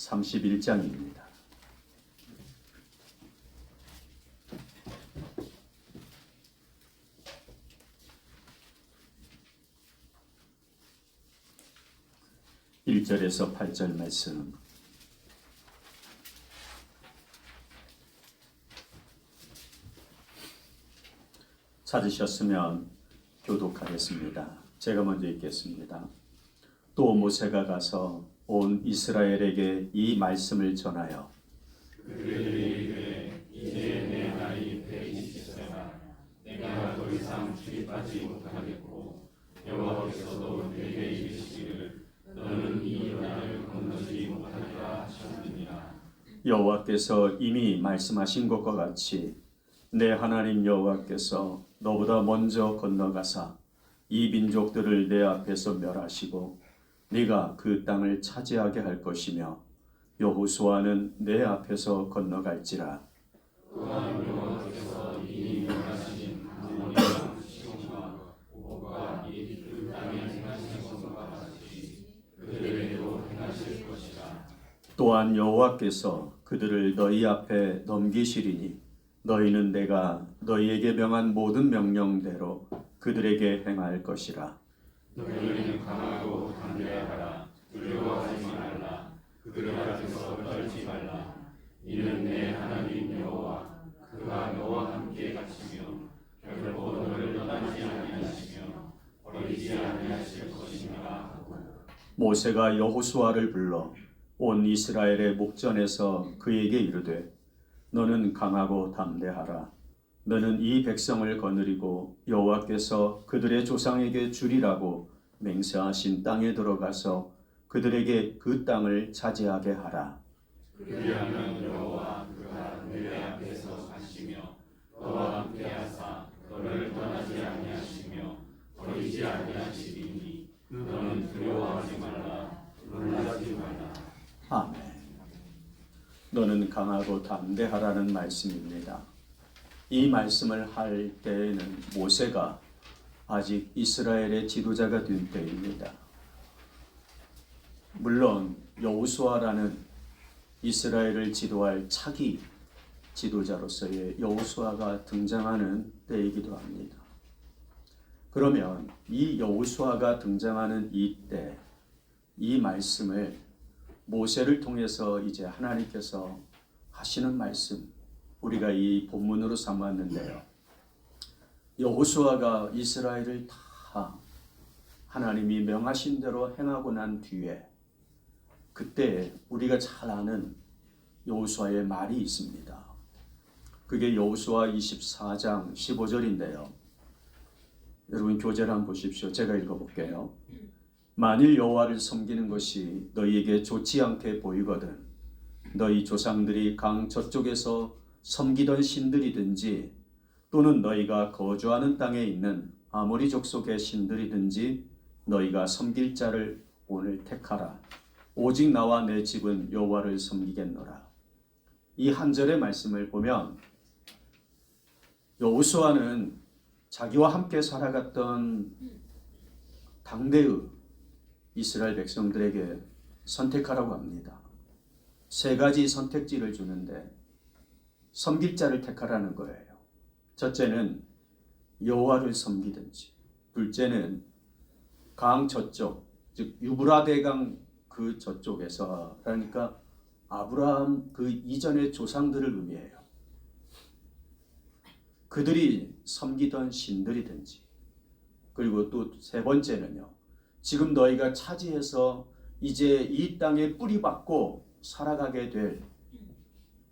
31장입니다. (1절에서) (8절) 말씀. 찾으셨으면 교독하겠습니다. 제가 먼저 읽겠습니다. 또 모세가 가서 온 이스라엘에게 이 말씀을 전하여 그들에게 이제 내 나이 120세라 내가 더 이상 출입하지 못하겠고 여호와께서도 내게 이르시기를 너는 이 요단을 건너지 못하리라 하셨느니라. 여호와께서 이미 말씀하신 것과 같이 내 하나님 여호와께서 너보다 먼저 건너가사 이 민족들을 내 앞에서 멸하시고 네가 그 땅을 차지하게 할 것이며 여호수아는 내 앞에서 건너갈지라. 또한 여호와께서 이미 멸하신 아모리와 시온과 오과 이 땅에 행하신 것과 같이 그들에게도 행하실 것이라. 또한 여호와께서 그들을 너희 앞에 넘기시리니 너희는 내가 너희에게 명한 모든 명령대로 그들에게 행할 것이라. 너희는 강하고 담대하라. 두려워하지 말라. 그들 앞에서 떨지 말라. 이는 내 하나님 여호와 그가 너와 함께 가시며 결코 너를 떠나지 아니하시며 버리지 아니하실 것이니라 하고. 모세가 여호수아를 불러 온 이스라엘의 목전에서 그에게 이르되 너는 강하고 담대하라. 너는 이 백성을 거느리고 여호와께서 그들의 조상에게 주리라고 맹세하신 땅에 들어가서 그들에게 그 땅을 차지하게 하라. 그리하면 여호와 그가 내 앞에서 가시며 너와 함께하사 너를 떠나지 아니하시며 버리지 아니하시리니 너는 두려워하지 말라. 놀라지 말라. 아멘. 너는 강하고 담대하라는 말씀입니다. 이 말씀을 할 때에는 모세가 아직 이스라엘의 지도자가 된 때입니다. 물론 여호수아라는 이스라엘을 지도할 차기 지도자로서의 여호수아가 등장하는 때이기도 합니다. 그러면 이 여호수아가 등장하는 이때 이 말씀을 모세를 통해서 이제 하나님께서 하시는 말씀, 우리가 이 본문으로 삼았는데요. 여호수아가 이스라엘을 다 하나님이 명하신 대로 행하고 난 뒤에 그때 우리가 잘 아는 여호수아의 말이 있습니다. 그게 여호수아 24장 15절인데요. 여러분 교재를 한번 보십시오. 제가 읽어볼게요. 만일 여호와를 섬기는 것이 너희에게 좋지 않게 보이거든 너희 조상들이 강 저쪽에서 섬기던 신들이든지 또는 너희가 거주하는 땅에 있는 아모리 족속의 신들이든지 너희가 섬길 자를 오늘 택하라. 오직 나와 내 집은 여호와를 섬기겠노라. 이 한 절의 말씀을 보면 여호수아는 자기와 함께 살아갔던 당대의 이스라엘 백성들에게 선택하라고 합니다. 세 가지 선택지를 주는데 섬길 자를 택하라는 거예요. 첫째는 여호와를 섬기든지, 둘째는 강 저쪽, 즉 유브라 대강 그 저쪽에서, 그러니까 아브라함 그 이전의 조상들을 의미해요. 그들이 섬기던 신들이든지, 그리고 또 세 번째는요, 지금 너희가 차지해서 이제 이 땅에 뿌리박고 살아가게 될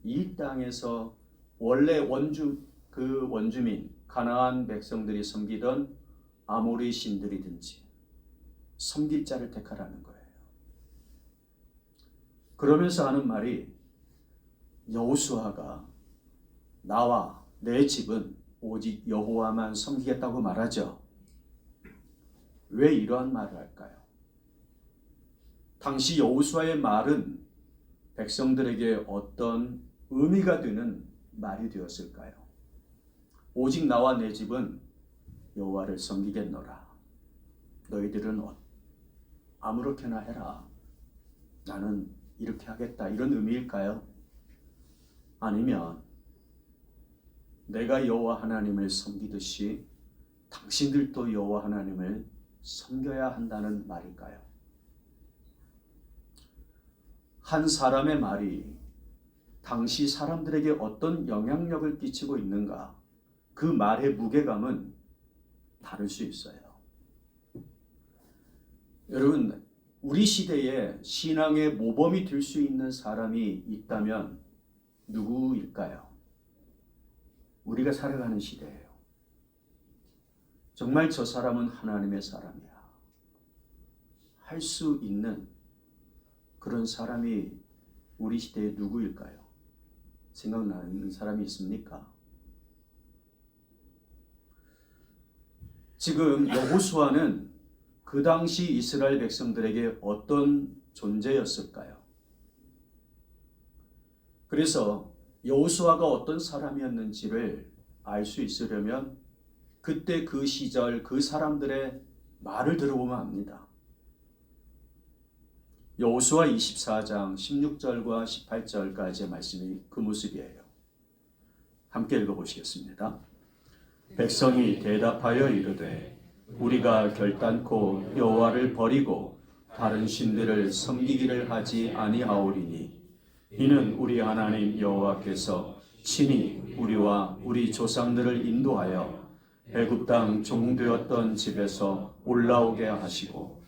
이 땅에서 원래 원주민 가나안 백성들이 섬기던 아모리 신들이든지 섬길 자를 택하라는 거예요. 그러면서 하는 말이 여호수아가 나와 내 집은 오직 여호와만 섬기겠다고 말하죠. 왜 이러한 말을 할까요? 당시 여호수아의 말은 백성들에게 어떤 의미가 되는 말이 되었을까요? 오직 나와 내 집은 여호와를 섬기겠노라. 너희들은 아무렇게나 해라. 나는 이렇게 하겠다 이런 의미일까요? 아니면 내가 여호와 하나님을 섬기듯이 당신들도 여호와 하나님을 섬겨야 한다는 말일까요? 한 사람의 말이 당시 사람들에게 어떤 영향력을 끼치고 있는가, 그 말의 무게감은 다를 수 있어요. 여러분, 우리 시대에 신앙의 모범이 될 수 있는 사람이 있다면 누구일까요? 우리가 살아가는 시대예요. 정말 저 사람은 하나님의 사람이야 할 수 있는 그런 사람이 우리 시대에 누구일까요? 생각나는 사람이 있습니까? 지금 여호수아는 그 당시 이스라엘 백성들에게 어떤 존재였을까요? 그래서 여호수아가 어떤 사람이었는지를 알 수 있으려면 그때 그 시절 그 사람들의 말을 들어보면 압니다. 여호수아 24장 16절과 18절까지의 말씀이 그 모습이에요. 함께 읽어보시겠습니다. 백성이 대답하여 이르되 우리가 결단코 여호와를 버리고 다른 신들을 섬기기를 하지 아니하오리니 이는 우리 하나님 여호와께서 친히 우리와 우리 조상들을 인도하여 애굽 땅 종되었던 집에서 올라오게 하시고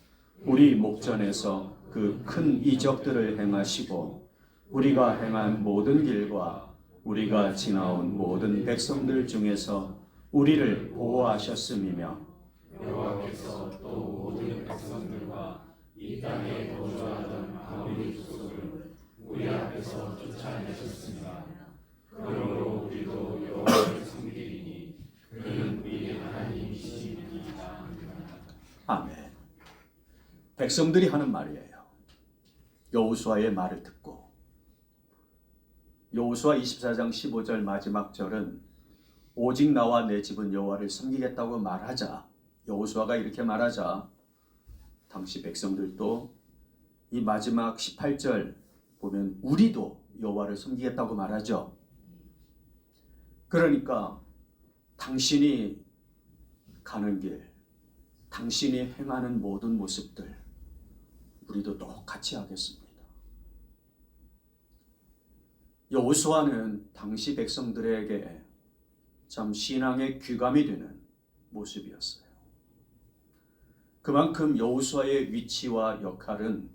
우리 목전에서 그 큰 이적들을 행하시고 우리가 행한 모든 길과 우리가 지나온 모든 백성들 중에서 우리를 보호하셨음이며 여호와께서 또 모든 백성들과 이 땅에 거주하던 아모리 족속을 우리 앞에서 쫓아내셨습니다. 그러므로 우리도 여호와를 섬기리니 그는 우리 하나님이시니이다. 아멘. 백성들이 하는 말이에요. 여호수아의 말을 듣고 여호수아 24장 15절 마지막 절은 오직 나와 내 집은 여호와를 섬기겠다고 말하자, 여호수아가 이렇게 말하자 당시 백성들도 이 마지막 18절 보면 우리도 여호와를 섬기겠다고 말하죠. 그러니까 당신이 가는 길, 당신이 행하는 모든 모습들 우리도 똑같이 하겠습니다. 여호수아는 당시 백성들에게 참 신앙의 귀감이 되는 모습이었어요. 그만큼 여호수아의 위치와 역할은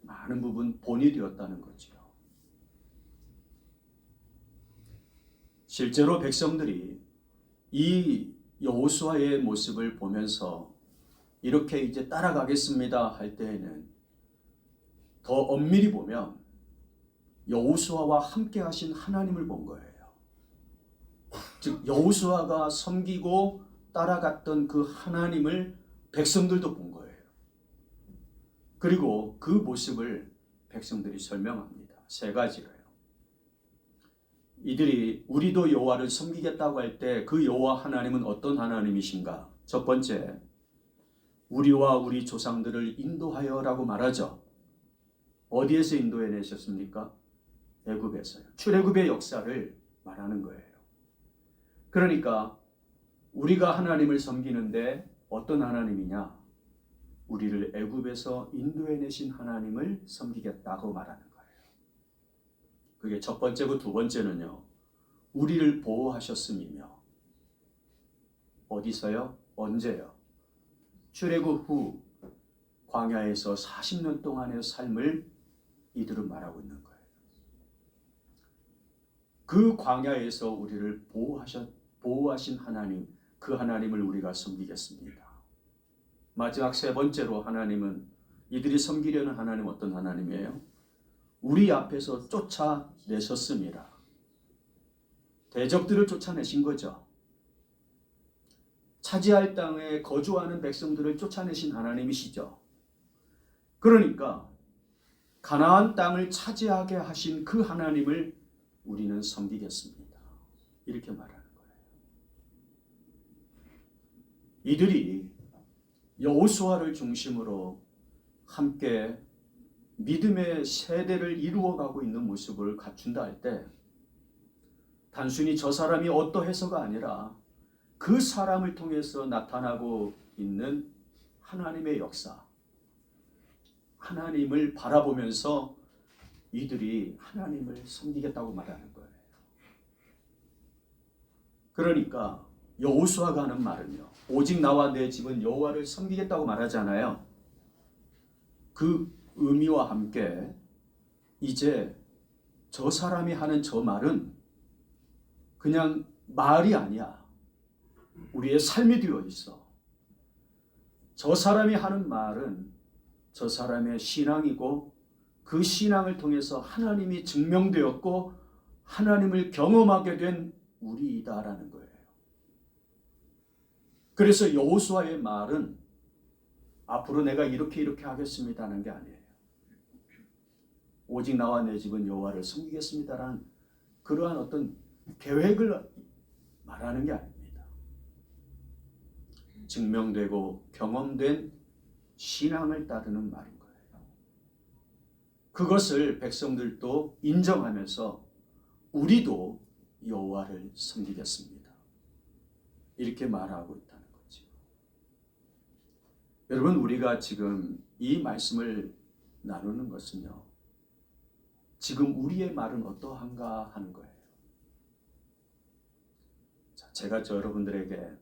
많은 부분 본이 되었다는 거죠. 실제로 백성들이 이 여호수아의 모습을 보면서 이렇게 이제 따라가겠습니다 할 때에는 더 엄밀히 보면 여호수아와 함께 하신 하나님을 본 거예요. 즉 여호수아가 섬기고 따라갔던 그 하나님을 백성들도 본 거예요. 그리고 그 모습을 백성들이 설명합니다. 세 가지로요. 이들이 우리도 여호와를 섬기겠다고 할 때 그 여호와 하나님은 어떤 하나님이신가? 첫 번째, 우리와 우리 조상들을 인도하여라고 말하죠. 어디에서 인도해내셨습니까? 애굽에서요. 출애굽의 역사를 말하는 거예요. 그러니까 우리가 하나님을 섬기는데 어떤 하나님이냐? 우리를 애굽에서 인도해내신 하나님을 섬기겠다고 말하는 거예요. 그게 첫 번째고 두 번째는요. 우리를 보호하셨음이며 어디서요? 언제요? 출애굽 후 광야에서 40년 동안의 삶을 이들은 말하고 있는 거예요. 그 광야에서 우리를 보호하신 하나님, 그 하나님을 우리가 섬기겠습니다. 마지막 세 번째로 하나님은 이들이 섬기려는 하나님 어떤 하나님이에요? 우리 앞에서 쫓아내셨습니다. 대적들을 쫓아내신 거죠. 차지할 땅에 거주하는 백성들을 쫓아내신 하나님이시죠. 그러니까 가나안 땅을 차지하게 하신 그 하나님을 우리는 섬기겠습니다. 이렇게 말하는 거예요. 이들이 여호수아를 중심으로 함께 믿음의 세대를 이루어가고 있는 모습을 갖춘다 할 때 단순히 저 사람이 어떠해서가 아니라 그 사람을 통해서 나타나고 있는 하나님의 역사, 하나님을 바라보면서 이들이 하나님을 섬기겠다고 말하는 거예요. 그러니까 여호수아가 하는 말은요, 오직 나와 내 집은 여호와를 섬기겠다고 말하잖아요. 그 의미와 함께 이제 저 사람이 하는 저 말은 그냥 말이 아니야. 우리의 삶이 되어 있어. 저 사람이 하는 말은 저 사람의 신앙이고 그 신앙을 통해서 하나님이 증명되었고 하나님을 경험하게 된 우리이다라는 거예요. 그래서 여호수아의 말은 앞으로 내가 이렇게 하겠습니다라는 게 아니에요. 오직 나와 내 집은 여호와를 섬기겠습니다라는 그러한 어떤 계획을 말하는 게 아닙니다. 증명되고 경험된 신앙을 따르는 말인 거예요. 그것을 백성들도 인정하면서 우리도 여호와를 섬기겠습니다. 이렇게 말하고 있다는 거죠. 여러분, 우리가 지금 이 말씀을 나누는 것은요, 지금 우리의 말은 어떠한가 하는 거예요. 자, 제가 여러분들에게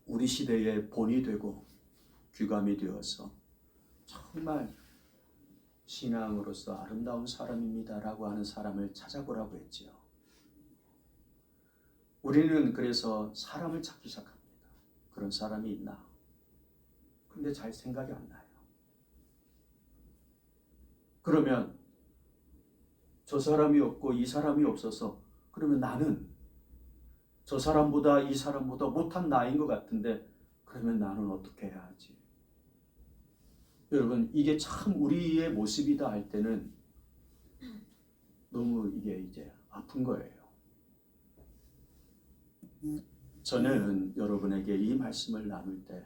우리 시대의 본이 되고 귀감이 되어서 정말 신앙으로서 아름다운 사람입니다라고 하는 사람을 찾아보라고 했지요. 우리는 그래서 사람을 찾기 시작합니다. 그런 사람이 있나? 근데 잘 생각이 안 나요. 그러면 저 사람이 없고 이 사람이 없어서 그러면 나는 저 사람보다 이 사람보다 못한 나인 것 같은데 그러면 나는 어떻게 해야 하지? 여러분, 이게 참 우리의 모습이다 할 때는 너무 이게 이제 아픈 거예요. 저는 여러분에게 이 말씀을 나눌 때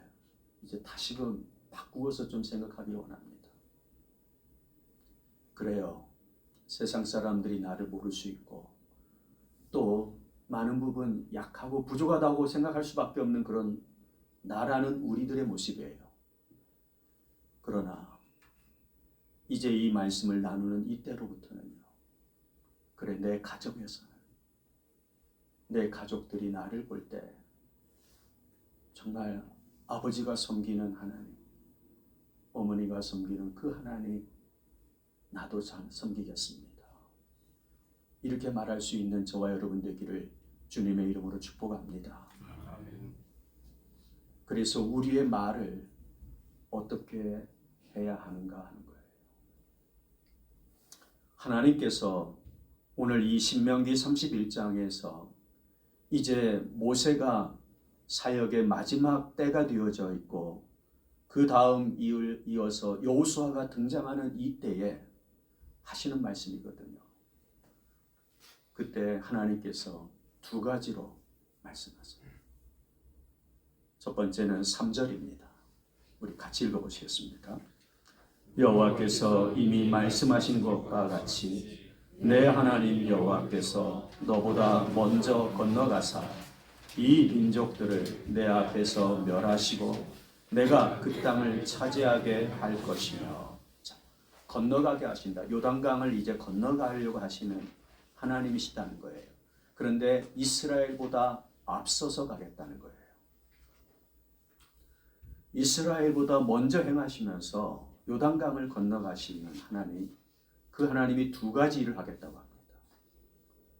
이제 다시금 바꾸어서 좀 생각하기를 원합니다. 그래요. 세상 사람들이 나를 모를 수 있고 또 많은 부분 약하고 부족하다고 생각할 수밖에 없는 그런 나라는 우리들의 모습이에요. 그러나 이제 이 말씀을 나누는 이때로부터는요, 그래, 내 가정에서는 내 가족들이 나를 볼 때 정말 아버지가 섬기는 하나님, 어머니가 섬기는 그 하나님, 나도 잘 섬기겠습니다. 이렇게 말할 수 있는 저와 여러분 되기를 주님의 이름으로 축복합니다. 그래서 우리의 말을 어떻게 해야 하는가 하는 거예요. 하나님께서 오늘 이 신명기 31장에서 이제 모세가 사역의 마지막 때가 되어져 있고 그 다음 이어서 여호수아가 등장하는 이때에 하시는 말씀이거든요. 그때 하나님께서 두 가지로 말씀하세요. 첫 번째는 3절입니다. 우리 같이 읽어보시겠습니까? 여호와께서 이미 말씀하신 것과 같이 내 하나님 여호와께서 너보다 먼저 건너가사 이 민족들을 내 앞에서 멸하시고 내가 그 땅을 차지하게 할 것이며. 자, 건너가게 하신다. 요단강을 이제 건너가려고 하시는 하나님이시다는 거예요. 그런데 이스라엘보다 앞서서 가겠다는 거예요. 이스라엘보다 먼저 행하시면서 요단강을 건너가시는 하나님, 그 하나님이 두 가지 일을 하겠다고 합니다.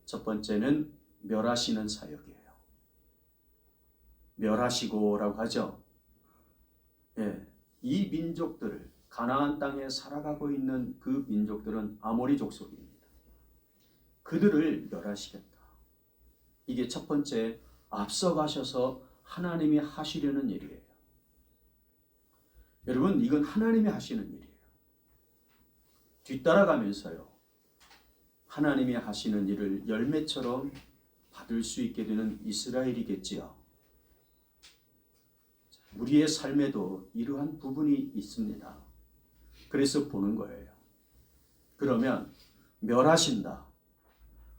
첫 번째는 멸하시는 사역이에요. 멸하시고라고 하죠. 예, 이 민족들을, 가나안 땅에 살아가고 있는 그 민족들은 아모리 족속입니다. 그들을 멸하시겠다. 이게 첫 번째, 앞서가셔서 하나님이 하시려는 일이에요. 여러분, 이건 하나님이 하시는 일이에요. 뒤따라가면서요, 하나님이 하시는 일을 열매처럼 받을 수 있게 되는 이스라엘이겠지요. 우리의 삶에도 이러한 부분이 있습니다. 그래서 보는 거예요. 그러면 멸하신다.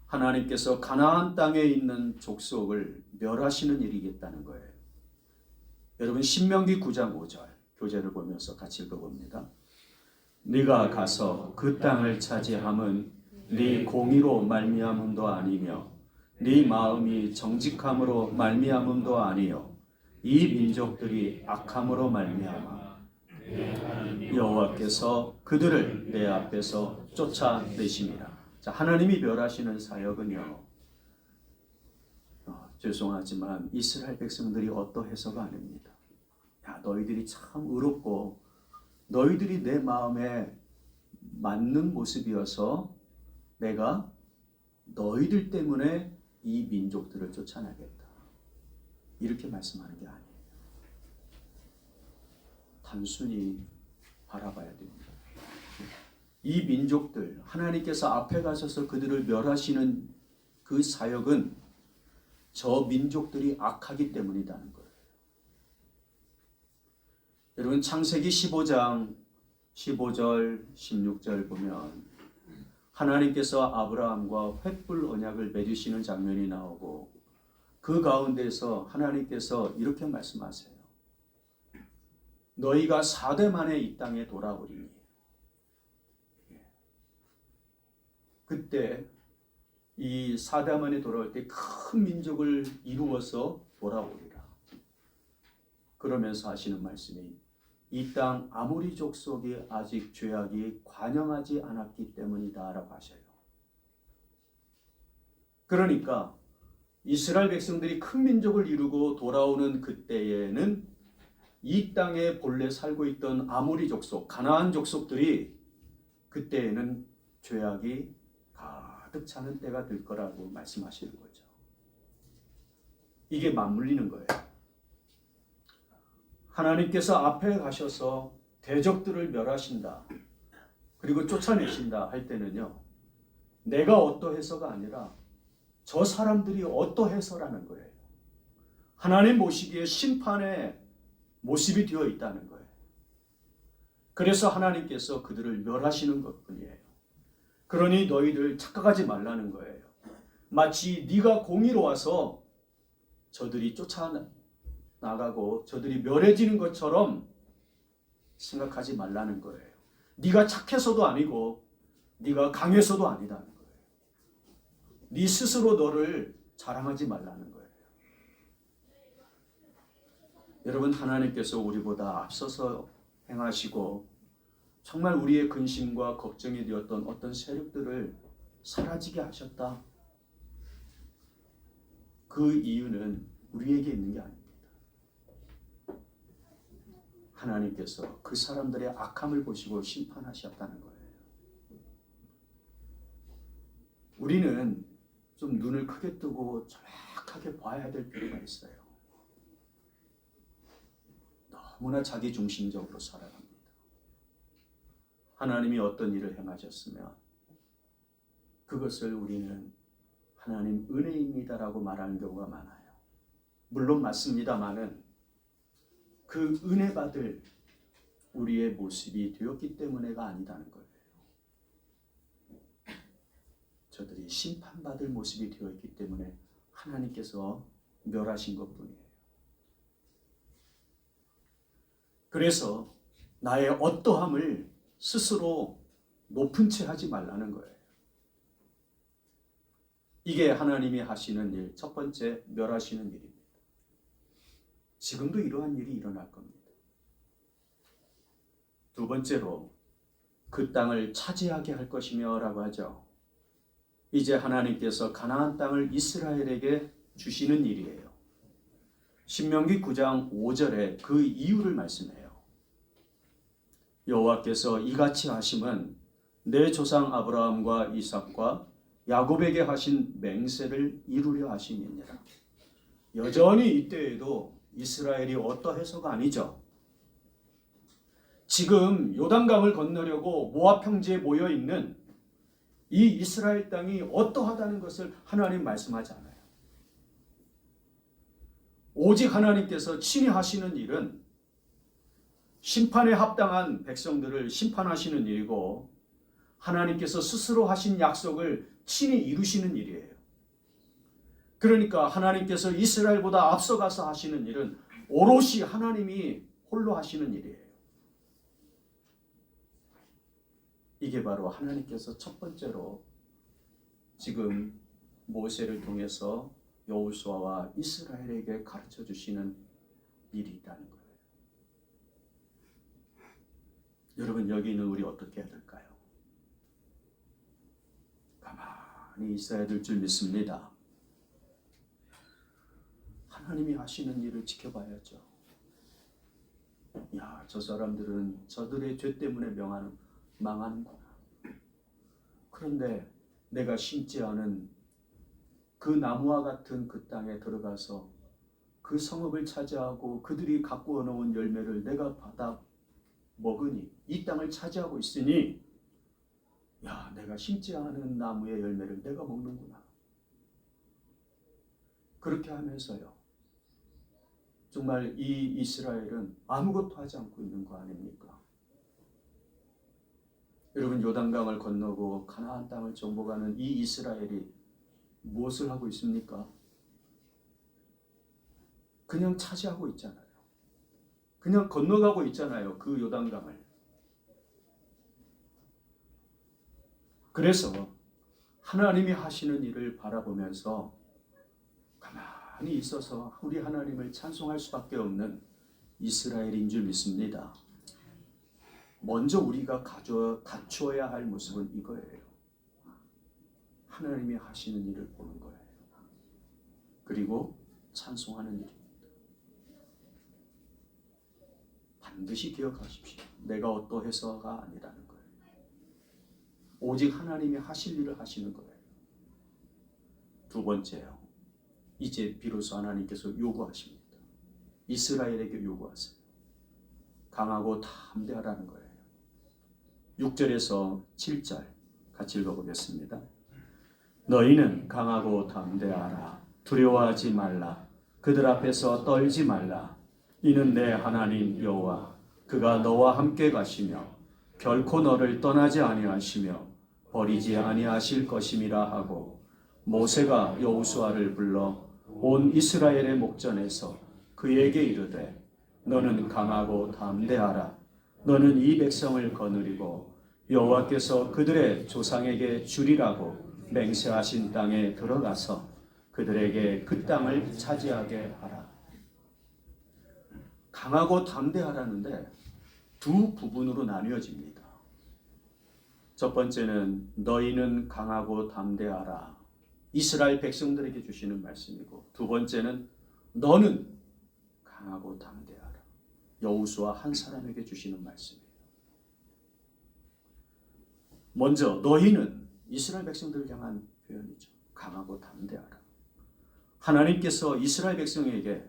하나님께서 가나안 땅에 있는 족속을 멸하시는 일이겠다는 거예요. 여러분 신명기 9장 5절 교재를 보면서 같이 읽어봅니다. 네가 가서 그 땅을 차지함은 네 공의로 말미암음도 아니며 네 마음이 정직함으로 말미암음도 아니요 이 민족들이 악함으로 말미암아 여호와께서 그들을 내 앞에서 쫓아내심이라. 자, 하나님이 멸하시는 사역은요. 죄송하지만 이스라엘 백성들이 어떠해서가 아닙니다. 야, 너희들이 참 의롭고 너희들이 내 마음에 맞는 모습이어서 내가 너희들 때문에 이 민족들을 쫓아내겠다. 이렇게 말씀하는 게 아니에요. 단순히 바라봐야 됩니다. 이 민족들, 하나님께서 앞에 가셔서 그들을 멸하시는 그 사역은 저 민족들이 악하기 때문이라는 거예요. 여러분 창세기 15장 15절 16절 보면 하나님께서 아브라함과 횃불 언약을 맺으시는 장면이 나오고 그 가운데서 하나님께서 이렇게 말씀하세요. 너희가 4대 만에 이 땅에 돌아오리니. 그때 이 4대 만에 돌아올 때 큰 민족을 이루어서 돌아오리라. 그러면서 하시는 말씀이 이 땅 아모리 족속이 아직 죄악이 관영하지 않았기 때문이다 라고 하셔요. 그러니까 이스라엘 백성들이 큰 민족을 이루고 돌아오는 그때에는 이 땅에 본래 살고 있던 아모리 족속, 가나안 족속들이 그때에는 죄악이 가득 차는 때가 될 거라고 말씀하시는 거죠. 이게 맞물리는 거예요. 하나님께서 앞에 가셔서 대적들을 멸하신다. 그리고 쫓아내신다 할 때는요. 내가 어떠해서가 아니라 저 사람들이 어떠해서라는 거예요. 하나님 보시기에 심판의 모습이 되어 있다는 거예요. 그래서 하나님께서 그들을 멸하시는 것뿐이에요. 그러니 너희들 착각하지 말라는 거예요. 마치 네가 공의로워서 저들이 쫓아나가고 저들이 멸해지는 것처럼 생각하지 말라는 거예요. 네가 착해서도 아니고 네가 강해서도 아니다는 거예요. 네 스스로 너를 자랑하지 말라는 거예요. 여러분 하나님께서 우리보다 앞서서 행하시고 정말 우리의 근심과 걱정이 되었던 어떤 세력들을 사라지게 하셨다. 그 이유는 우리에게 있는 게 아닙니다. 하나님께서 그 사람들의 악함을 보시고 심판하셨다는 거예요. 우리는 좀 눈을 크게 뜨고 정확하게 봐야 될 필요가 있어요. 너무나 자기중심적으로 살아갑니다. 하나님이 어떤 일을 행하셨으면 그것을 우리는 하나님 은혜입니다라고 말하는 경우가 많아요. 물론 맞습니다만은 그 은혜 받을 우리의 모습이 되었기 때문에가 아니다는 거예요. 저들이 심판받을 모습이 되었기 때문에 하나님께서 멸하신 것뿐이에요. 그래서 나의 어떠함을 스스로 높은 채 하지 말라는 거예요. 이게 하나님이 하시는 일, 첫 번째 멸하시는 일입니다. 지금도 이러한 일이 일어날 겁니다. 두 번째로 그 땅을 차지하게 할 것이며 라고 하죠. 이제 하나님께서 가나안 땅을 이스라엘에게 주시는 일이에요. 신명기 9장 5절에 그 이유를 말씀해요. 여호와께서 이같이 하심은 내 조상 아브라함과 이삭과 야곱에게 하신 맹세를 이루려 하심이니라. 여전히 이때에도 이스라엘이 어떠해서가 아니죠. 지금 요단강을 건너려고 모압 평지에 모여 있는 이 이스라엘 땅이 어떠하다는 것을 하나님 말씀하지 않아요. 오직 하나님께서 친히 하시는 일은 심판에 합당한 백성들을 심판하시는 일이고 하나님께서 스스로 하신 약속을 친히 이루시는 일이에요. 그러니까 하나님께서 이스라엘보다 앞서가서 하시는 일은 오롯이 하나님이 홀로 하시는 일이에요. 이게 바로 하나님께서 첫 번째로 지금 모세를 통해서 여호수아와 이스라엘에게 가르쳐 주시는 일이 있다는 거예요. 여러분, 여기 있는 우리 어떻게 해야 될까요? 가만히 있어야 될 줄 믿습니다. 하나님이 하시는 일을 지켜봐야죠. 야, 저 사람들은 저들의 죄 때문에 망하는구나. 그런데 내가 심지 않은 그 나무와 같은 그 땅에 들어가서 그 성읍을 차지하고 그들이 갖고 놓은 열매를 내가 받아 먹으니 이 땅을 차지하고 있으니 야, 내가 심지 않은 나무의 열매를 내가 먹는구나. 그렇게 하면서요, 정말 이 이스라엘은 아무것도 하지 않고 있는 거 아닙니까? 여러분, 요단강을 건너고 가나안 땅을 정복하는 이 이스라엘이 무엇을 하고 있습니까? 그냥 차지하고 있잖아요. 그냥 건너가고 있잖아요. 그 요단강을. 그래서 하나님이 하시는 일을 바라보면서 가만히 있어서 우리 하나님을 찬송할 수밖에 없는 이스라엘인 줄 믿습니다. 먼저 우리가 갖추어야 할 모습은 이거예요. 하나님이 하시는 일을 보는 거예요. 그리고 찬송하는 일입니다. 반드시 기억하십시오. 내가 어떠해서가 아니라는 거예요. 오직 하나님이 하실 일을 하시는 거예요. 두 번째요. 이제 비로소 하나님께서 요구하십니다. 이스라엘에게 요구하세요. 강하고 담대하라는 거예요. 6절에서 7절 같이 읽어보겠습니다. 너희는 강하고 담대하라. 두려워하지 말라. 그들 앞에서 떨지 말라. 이는 내 하나님 여호와 그가 너와 함께 가시며 결코 너를 떠나지 아니하시며 버리지 아니하실 것임이라 하고 모세가 여호수아를 불러 온 이스라엘의 목전에서 그에게 이르되 너는 강하고 담대하라. 너는 이 백성을 거느리고 여호와께서 그들의 조상에게 주리라고 맹세하신 땅에 들어가서 그들에게 그 땅을 차지하게 하라. 강하고 담대하라는데 두 부분으로 나뉘어집니다. 첫 번째는 너희는 강하고 담대하라. 이스라엘 백성들에게 주시는 말씀이고, 두 번째는 너는 강하고 담대하라. 여호수아 한 사람에게 주시는 말씀이에요. 먼저 너희는 이스라엘 백성들을 향한 표현이죠. 강하고 담대하라. 하나님께서 이스라엘 백성에게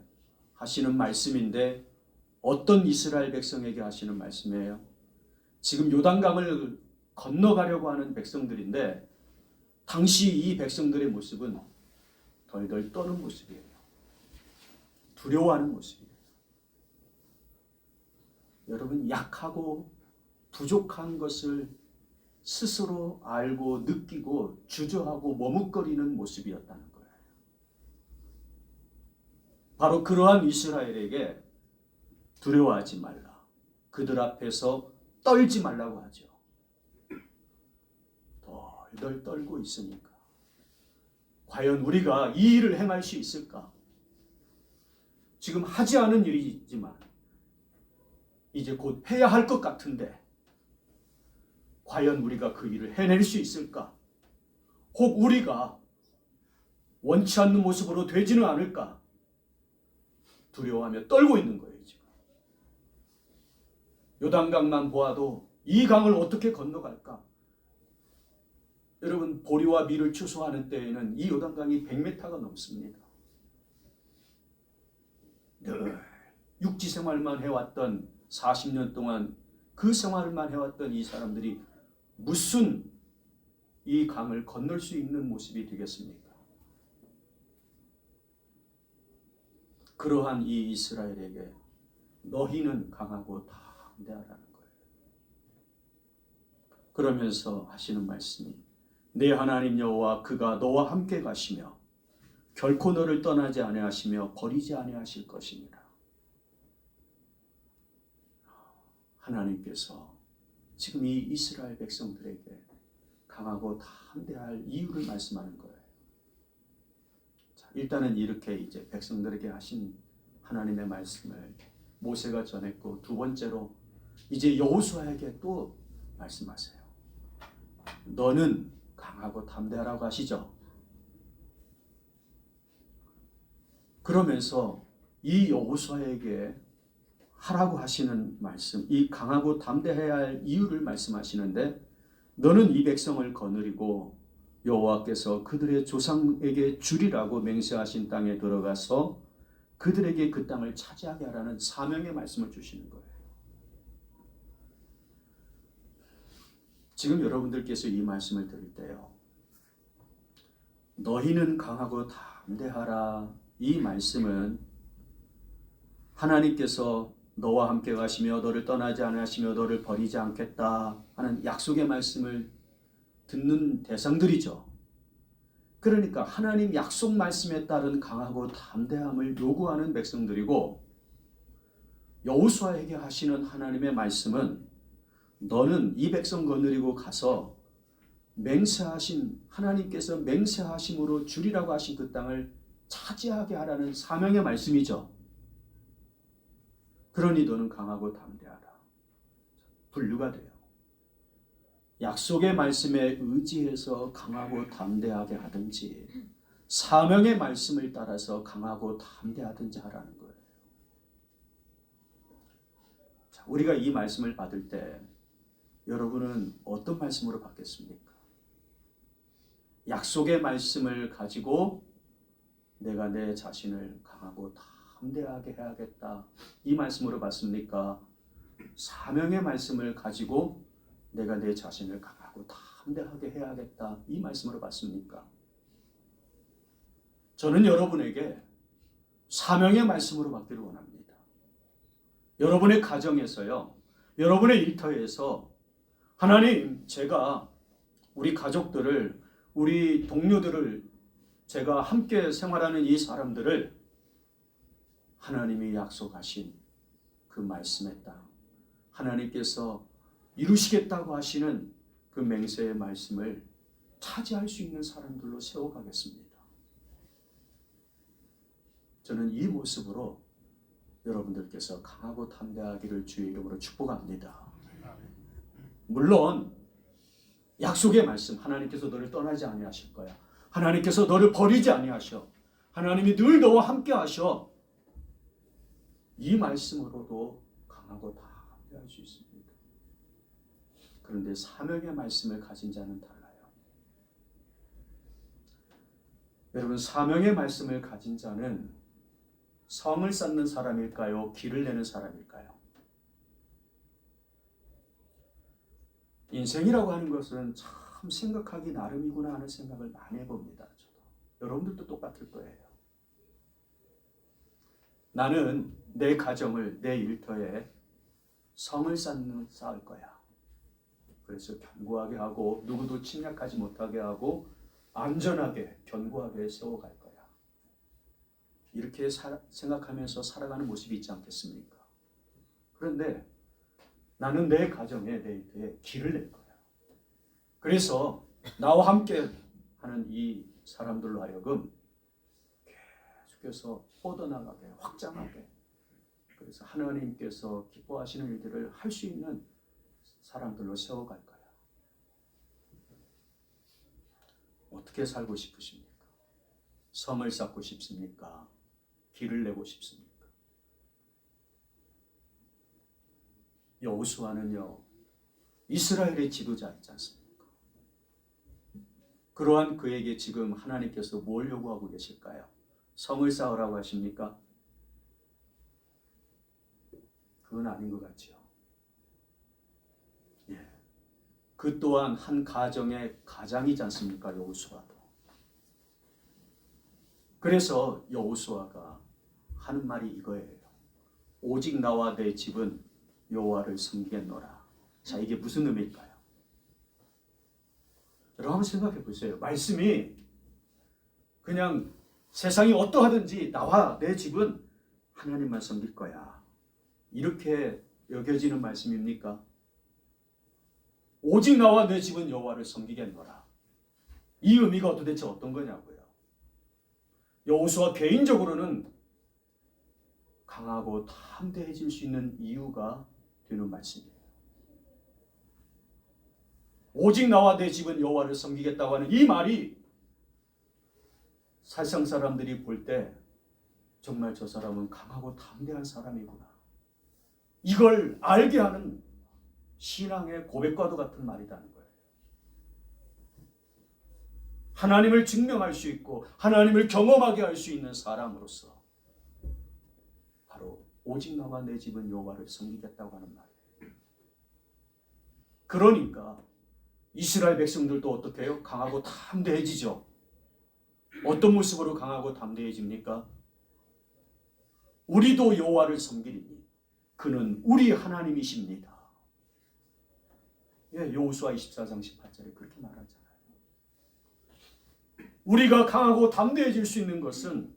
하시는 말씀인데 어떤 이스라엘 백성에게 하시는 말씀이에요? 지금 요단강을 건너가려고 하는 백성들인데 당시 이 백성들의 모습은 덜덜 떠는 모습이에요. 두려워하는 모습이에요. 여러분, 약하고 부족한 것을 스스로 알고 느끼고 주저하고 머뭇거리는 모습이었다는 거예요. 바로 그러한 이스라엘에게 두려워하지 말라. 그들 앞에서 떨지 말라고 하죠. 덜덜 떨고 있으니까 과연 우리가 이 일을 행할 수 있을까? 지금 하지 않은 일이지만 이제 곧 해야 할 것 같은데 과연 우리가 그 일을 해낼 수 있을까? 혹 우리가 원치 않는 모습으로 되지는 않을까? 두려워하며 떨고 있는 거예요. 지금 요단강만 보아도 이 강을 어떻게 건너갈까? 여러분, 보리와 밀을 추수하는 때에는 이 요단강이 100m가 넘습니다. 늘 육지 생활만 해왔던 40년 동안 그 생활만 해왔던 이 사람들이 무슨 이 강을 건널 수 있는 모습이 되겠습니까? 그러한 이 이스라엘에게 너희는 강하고 담대하라는 거예요. 그러면서 하시는 말씀이 내 하나님 여호와 그가 너와 함께 가시며 결코 너를 떠나지 아니하시며 버리지 아니하실 것이니라. 하나님께서 지금 이 이스라엘 백성들에게 강하고 담대할 이유를 말씀하는 거예요. 자, 일단은 이렇게 이제 백성들에게 하신 하나님의 말씀을 모세가 전했고, 두 번째로 이제 여호수아에게 또 말씀하세요. 너는 강하고 담대하라고 하시죠. 그러면서 이 여호수아에게 하라고 하시는 말씀, 이 강하고 담대해야 할 이유를 말씀하시는데, 너는 이 백성을 거느리고 여호와께서 그들의 조상에게 주리라고 맹세하신 땅에 들어가서 그들에게 그 땅을 차지하게 하라는 사명의 말씀을 주시는 거예요. 지금 여러분들께서 이 말씀을 들을 때요, 너희는 강하고 담대하라, 이 말씀은 하나님께서 너와 함께 가시며 너를 떠나지 않으시며 너를 버리지 않겠다 하는 약속의 말씀을 듣는 대상들이죠. 그러니까 하나님 약속 말씀에 따른 강하고 담대함을 요구하는 백성들이고, 여호수아에게 하시는 하나님의 말씀은 너는 이 백성 거느리고 가서 맹세하신, 하나님께서 맹세하심으로 주리라고 하신 그 땅을 차지하게 하라는 사명의 말씀이죠. 그러니 너는 강하고 담대하라. 분류가 돼요. 약속의 말씀에 의지해서 강하고 담대하게 하든지, 사명의 말씀을 따라서 강하고 담대하든지 하라는 거예요. 자, 우리가 이 말씀을 받을 때 여러분은 어떤 말씀으로 받겠습니까? 약속의 말씀을 가지고 내가 내 자신을 강하고 담대하게 해야겠다, 이 말씀으로 받습니까? 사명의 말씀을 가지고 내가 내 자신을 강하고 담대하게 해야겠다, 이 말씀으로 받습니까? 저는 여러분에게 사명의 말씀으로 받기를 원합니다. 여러분의 가정에서요, 여러분의 일터에서 하나님, 제가 우리 가족들을, 우리 동료들을, 제가 함께 생활하는 이 사람들을 하나님이 약속하신 그 말씀의 땅, 하나님께서 이루시겠다고 하시는 그 맹세의 말씀을 차지할 수 있는 사람들로 세워가겠습니다. 저는 이 모습으로 여러분들께서 강하고 담대하기를 주의 이름으로 축복합니다. 물론 약속의 말씀, 하나님께서 너를 떠나지 아니하실 거야, 하나님께서 너를 버리지 아니하셔, 하나님이 늘 너와 함께 하셔, 이 말씀으로도 강하고 담대할 수 있습니다. 그런데 사명의 말씀을 가진 자는 달라요. 여러분, 사명의 말씀을 가진 자는 성을 쌓는 사람일까요? 길을 내는 사람일까요? 인생이라고 하는 것은 참 생각하기 나름이구나 하는 생각을 많이 해봅니다. 저도. 여러분들도 똑같을 거예요. 나는 내 가정을, 내 일터에 성을 쌓을 거야. 그래서 견고하게 하고 누구도 침략하지 못하게 하고 안전하게 견고하게 세워갈 거야. 이렇게 생각하면서 살아가는 모습이 있지 않겠습니까? 그런데 나는 내 가정에, 내 일터에 길을 낼 거야. 그래서 나와 함께 하는 이 사람들로 하여금 계속해서 뻗어나가게, 확장하게, 그래서 하나님께서 기뻐하시는 일들을 할 수 있는 사람들로 세워갈 거야. 어떻게 살고 싶으십니까? 성을 쌓고 싶습니까? 길을 내고 싶습니까? 여호수아는요, 이스라엘의 지도자이지 않습니까? 그러한 그에게 지금 하나님께서 뭘 요구하고 계실까요? 성을 쌓으라고 하십니까? 그건 아닌 것 같지요. 예. 그 또한 한 가정의 가장이지 않습니까? 여호수아도. 그래서 여호수아가 하는 말이 이거예요. 오직 나와 내 집은 여호와를 섬기겠노라. 자, 이게 무슨 의미일까요? 여러분 한번 생각해 보세요. 말씀이 그냥 세상이 어떠하든지 나와 내 집은 하나님만 섬길 거야. 이렇게 여겨지는 말씀입니까? 오직 나와 내 집은 여호와를 섬기겠노라. 이 의미가 도대체 어떤 거냐고요. 여호수아 개인적으로는 강하고 담대해질 수 있는 이유가 되는 말씀이에요. 오직 나와 내 집은 여호와를 섬기겠다고 하는 이 말이 세상 사람들이 볼 때 정말 저 사람은 강하고 담대한 사람이구나. 이걸 알게 하는 신앙의 고백과도 같은 말이라는 거예요. 하나님을 증명할 수 있고 하나님을 경험하게 할 수 있는 사람으로서 바로 오직 나와 내 집은 여호와를 섬기겠다고 하는 말이에요. 그러니까 이스라엘 백성들도 어떻게 해요? 강하고 담대해지죠. 어떤 모습으로 강하고 담대해집니까? 우리도 여호와를 섬기리니 그는 우리 하나님이십니다. 예, 여호수아 24장 18절에 그렇게 말하잖아요. 우리가 강하고 담대해질 수 있는 것은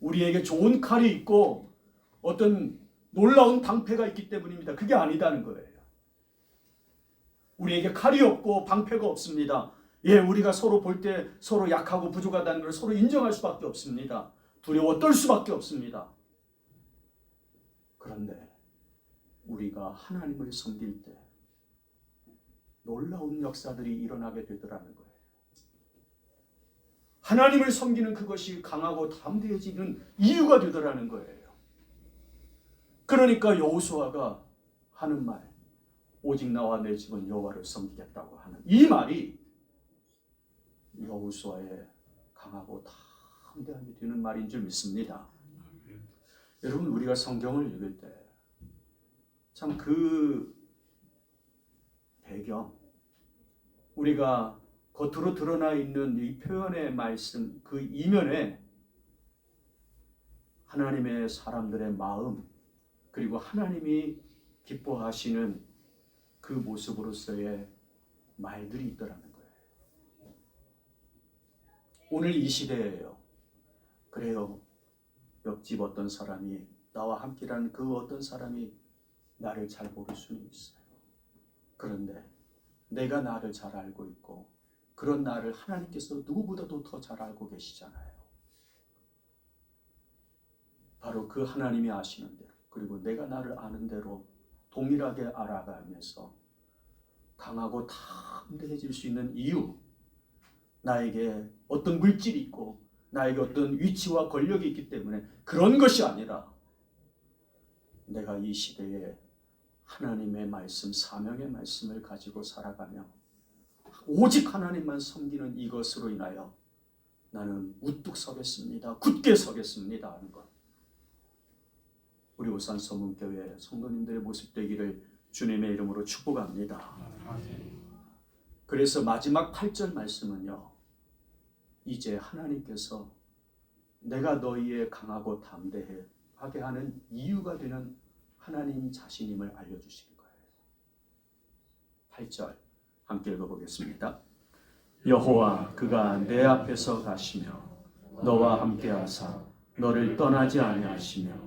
우리에게 좋은 칼이 있고 어떤 놀라운 방패가 있기 때문입니다. 그게 아니다는 거예요. 우리에게 칼이 없고 방패가 없습니다. 예, 우리가 서로 볼 때 서로 약하고 부족하다는 걸 서로 인정할 수밖에 없습니다. 두려워 떨 수밖에 없습니다. 그런데 우리가 하나님을 섬길 때 놀라운 역사들이 일어나게 되더라는 거예요. 하나님을 섬기는 그것이 강하고 담대해지는 이유가 되더라는 거예요. 그러니까 여호수아가 하는 말, 오직 나와 내 집은 여호와를 섬기겠다고 하는 이 말이 여호수아의 강하고 담대함이 되는 말인 줄 믿습니다. 여러분, 우리가 성경을 읽을 때 참 그 배경, 우리가 겉으로 드러나 있는 이 표현의 말씀, 그 이면에 하나님의 사람들의 마음, 그리고 하나님이 기뻐하시는 그 모습으로서의 말들이 있더라는 거예요. 오늘 이 시대예요. 그래요. 옆집 어떤 사람이, 나와 함께라는 그 어떤 사람이 나를 잘 모를 수는 있어요. 그런데 내가 나를 잘 알고 있고 그런 나를 하나님께서 누구보다도 더 잘 알고 계시잖아요. 바로 그 하나님이 아시는 대로, 그리고 내가 나를 아는 대로 동일하게 알아가면서 강하고 담대해질 수 있는 이유, 나에게 어떤 물질이 있고 나에게 어떤 위치와 권력이 있기 때문에 그런 것이 아니라 내가 이 시대에 하나님의 말씀, 사명의 말씀을 가지고 살아가며 오직 하나님만 섬기는 이것으로 인하여 나는 우뚝 서겠습니다. 굳게 서겠습니다 하는 것. 우리 울산 서문교회 성도님들의 모습 되기를 주님의 이름으로 축복합니다. 그래서 마지막 8절 말씀은요, 이제 하나님께서 내가 너희의 강하고 담대하게 하는 이유가 되는 하나님 자신임을 알려주시는 거예요. 8절 함께 읽어보겠습니다. 여호와 그가 내 앞에서 가시며 너와 함께 하사 너를 떠나지 아니하시며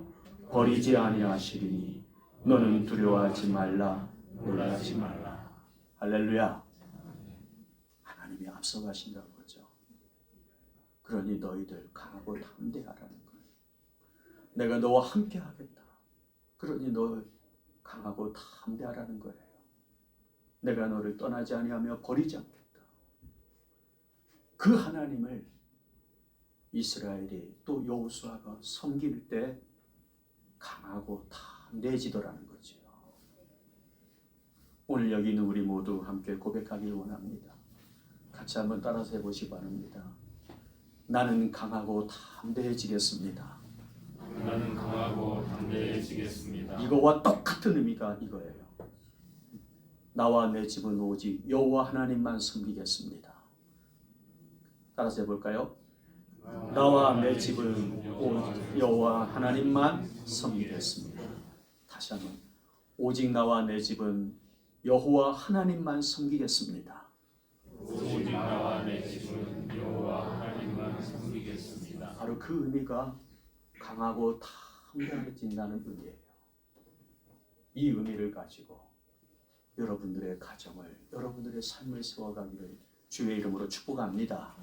버리지 아니하시리니 너는 두려워하지 말라, 놀라지 말라. 할렐루야. 하나님이 앞서가신다는 거죠. 그러니 너희들 강하고 담대하라는 거예요. 내가 너와 함께 하겠다. 그러니 너 강하고 담대하라는 거예요. 내가 너를 떠나지 아니하며 버리지 않겠다. 그 하나님을 이스라엘이 또 여호수아가 섬길 때 강하고 담대해지더라는 거죠. 오늘 여기 있는 우리 모두 함께 고백하길 원합니다. 같이 한번 따라서 해보시기 바랍니다. 나는 강하고 담대해지겠습니다. 나는 강하고 담대해지겠습니다. 이거와 똑같은 의미가 이거예요. 나와 내 집은 오직 여호와 하나님만 섬기겠습니다. 따라서 해볼까요? 나와 내 집은 오직 여호와 하나님만 섬기겠습니다. 다시 한번. 오직 나와 내 집은 여호와 하나님만 섬기겠습니다. 오직 나와 내 집은 여호와 하나님만 섬기겠습니다. 바로 그 의미가 강하고 담대해진다는 의미예요. 이 의미를 가지고 여러분들의 가정을, 여러분들의 삶을 세워가기를 주의 이름으로 축복합니다.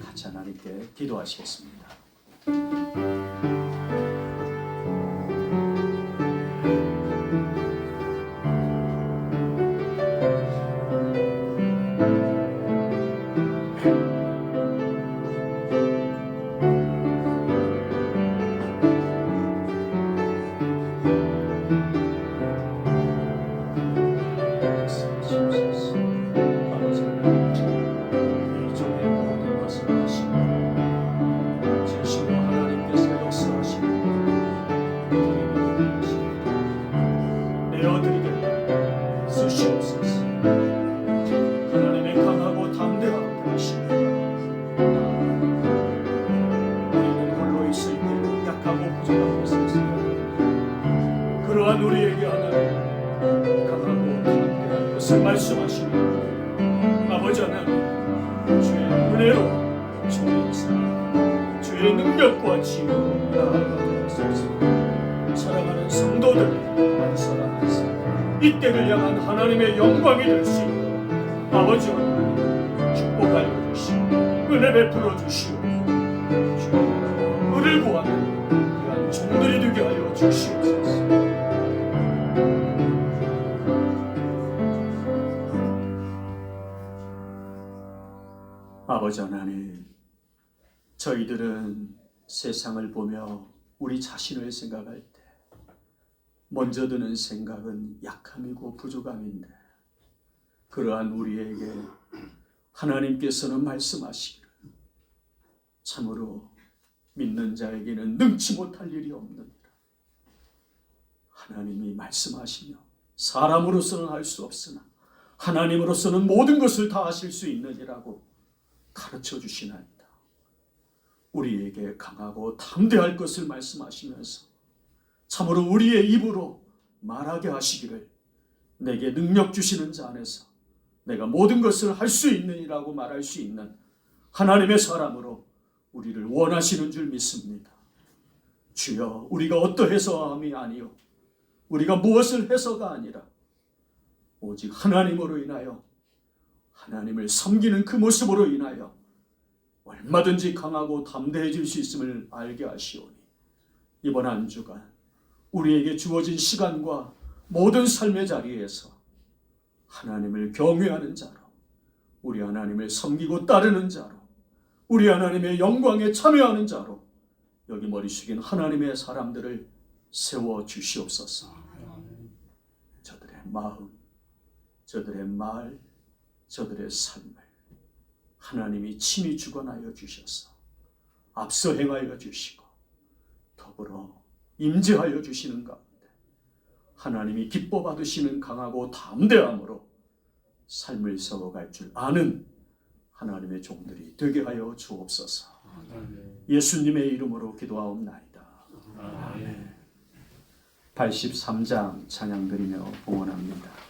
같이 하나님께 기도하시겠습니다. 하나님의 강하고 담대하고 하시니 우리는 홀로 있을 때 약하고 부족한 것을 있습니다. 그러한 우리에게 하나님 강하고 담대한 것을 말씀하시니 아버지 하나님 주의 은혜로 주의 인사 주의 능력과 지혜로 나아가도록 하소서. 사랑하는 성도들 한 사람 한 사람 이때를 향한 하나님의 영광이 될 수 있도록 아버지 하나님 축복 알려주시고 은혜 베풀어 주시오. 주의 은혜를 구하는 귀한 종들이 되게 하여 주시옵소서. 아버지 하나님, 저희들은 세상을 보며 우리 자신을 생각할 때 먼저 드는 생각은 약함이고 부족함인데 그러한 우리에게 하나님께서는 말씀하시기를 참으로 믿는 자에게는 능치 못할 일이 없느니라. 하나님이 말씀하시며 사람으로서는 할 수 없으나 하나님으로서는 모든 것을 다 하실 수 있느니라고 가르쳐 주시나이다. 우리에게 강하고 담대할 것을 말씀하시면서 참으로 우리의 입으로 말하게 하시기를 내게 능력 주시는 자 안에서 내가 모든 것을 할 수 있느니라고 말할 수 있는 하나님의 사람으로 우리를 원하시는 줄 믿습니다. 주여, 우리가 어떠해서함이 아니요 우리가 무엇을 해서가 아니라 오직 하나님으로 인하여 하나님을 섬기는 그 모습으로 인하여 얼마든지 강하고 담대해질 수 있음을 알게 하시오니 이번 한 주간 우리에게 주어진 시간과 모든 삶의 자리에서 하나님을 경외하는 자로, 우리 하나님을 섬기고 따르는 자로, 우리 하나님의 영광에 참여하는 자로 여기 머리 숙인 하나님의 사람들을 세워 주시옵소서. 저들의 마음, 저들의 말, 저들의 삶을 하나님이 친히 주관하여 주셔서 앞서 행하여 주시고 더불어 임재하여 주시는 가운데 하나님이 기뻐 받으시는 강하고 담대함으로 삶을 세워갈 줄 아는 하나님의 종들이 되게 하여 주옵소서. 예수님의 이름으로 기도하옵나이다. 아멘. 83장 찬양 드리며 봉헌합니다.